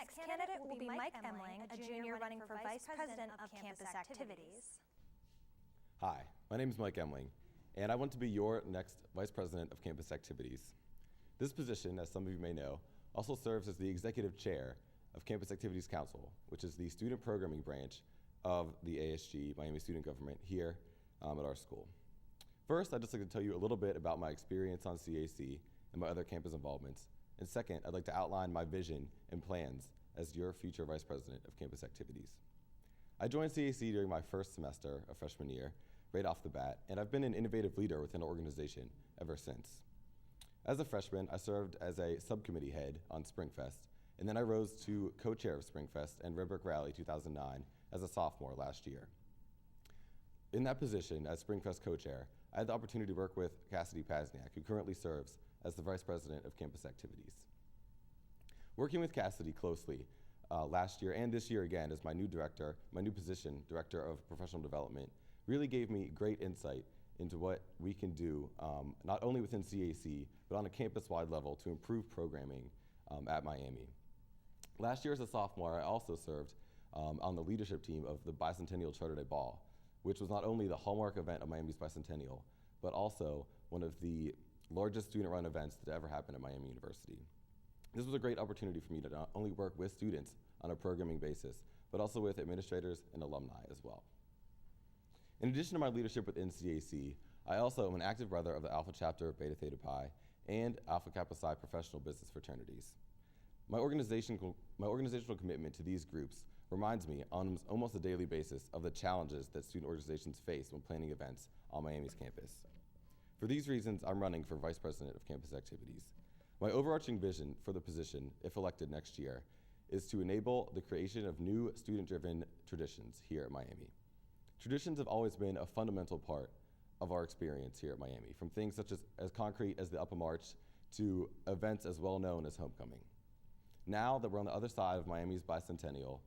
next candidate will be Mike Emling, a junior running for Vice President of Campus Activities. Hi, my name is Mike Emling, and I want to be your next Vice President of Campus Activities. This position, as some of you may know, also serves as the Executive Chair of Campus Activities Council, which is the student programming branch of the ASG, Miami Student Government, here at our school. First, I'd just like to tell you a little bit about my experience on CAC and my other campus involvements. And second, I'd like to outline my vision and plans as your future Vice President of Campus Activities. I joined CAC during my first semester of freshman year, right off the bat, and I've been an innovative leader within the organization ever since. As a freshman, I served as a subcommittee head on Springfest, and then I rose to co-chair of Springfest and Red Brick Rally 2009 as a sophomore last year. In that position as Springfest co-chair, I had the opportunity to work with Cassidy Pasniak, who currently serves as the Vice President of Campus Activities. Working with Cassidy closely last year and this year again as my new position, Director of Professional Development, really gave me great insight into what we can do, not only within CAC, but on a campus-wide level to improve programming at Miami. Last year as a sophomore, I also served on the leadership team of the Bicentennial Charter Day Ball, which was not only the hallmark event of Miami's bicentennial, but also one of the largest student-run events that ever happened at Miami University. This was a great opportunity for me to not only work with students on a programming basis, but also with administrators and alumni as well. In addition to my leadership within CAC, I also am an active brother of the Alpha Chapter Beta Theta Pi and Alpha Kappa Psi professional business fraternities. My organizational commitment to these groups reminds me on almost a daily basis of the challenges that student organizations face when planning events on Miami's campus. For these reasons, I'm running for Vice President of Campus Activities. My overarching vision for the position, if elected next year, is to enable the creation of new student-driven traditions here at Miami. Traditions have always been a fundamental part of our experience here at Miami, from things such as concrete as the Upper March to events as well known as homecoming. Now that we're on the other side of Miami's bicentennial,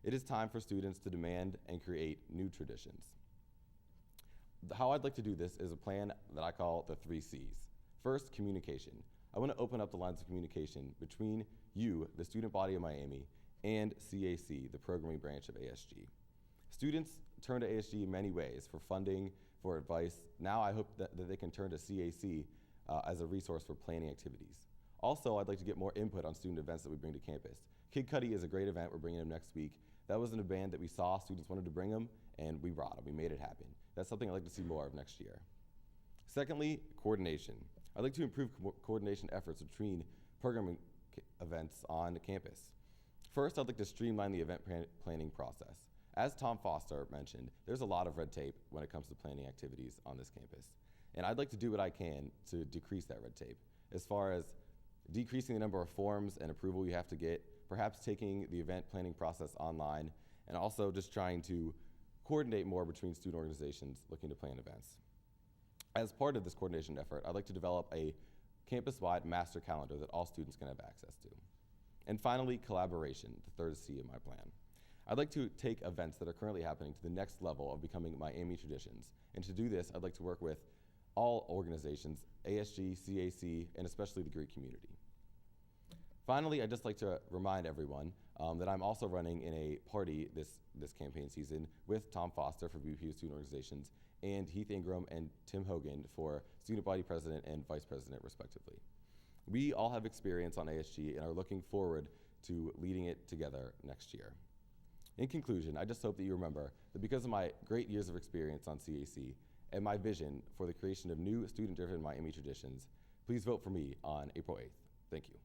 it is time for students to demand and create new traditions. How I'd like to do this is a plan that I call the 3 C's. First, communication. I want to open up the lines of communication between you, the student body of Miami, and CAC, the programming branch of ASG. Students turn to ASG in many ways for funding, for advice. Now I hope that they can turn to CAC as a resource for planning activities. Also, I'd like to get more input on student events that we bring to campus. Kid Cudi is a great event. We're bringing him next week. That wasn't a band that we saw. Students wanted to bring him, and we brought him. We made it happen. That's something I'd like to see more of next year. Secondly, coordination. I'd like to improve coordination efforts between programming events on campus. First, I'd like to streamline the event planning process. As Tom Foster mentioned, there's a lot of red tape when it comes to planning activities on this campus. And I'd like to do what I can to decrease that red tape, as far as decreasing the number of forms and approval you have to get, perhaps taking the event planning process online, and also just trying to coordinate more between student organizations looking to plan events. As part of this coordination effort, I'd like to develop a campus-wide master calendar that all students can have access to. And finally, collaboration, the 3rd C in my plan. I'd like to take events that are currently happening to the next level of becoming Miami traditions. And to do this, I'd like to work with all organizations, ASG, CAC, and especially the Greek community. Finally, I'd just like to remind everyone that I'm also running in a party this campaign season with Tom Foster for VP of Student Organizations and Heath Ingram and Tim Hogan for Student Body President and Vice President, respectively. We all have experience on ASG and are looking forward to leading it together next year. In conclusion, I just hope that you remember that because of my great years of experience on CAC and my vision for the creation of new student-driven Miami traditions, please vote for me on April 8th. Thank you.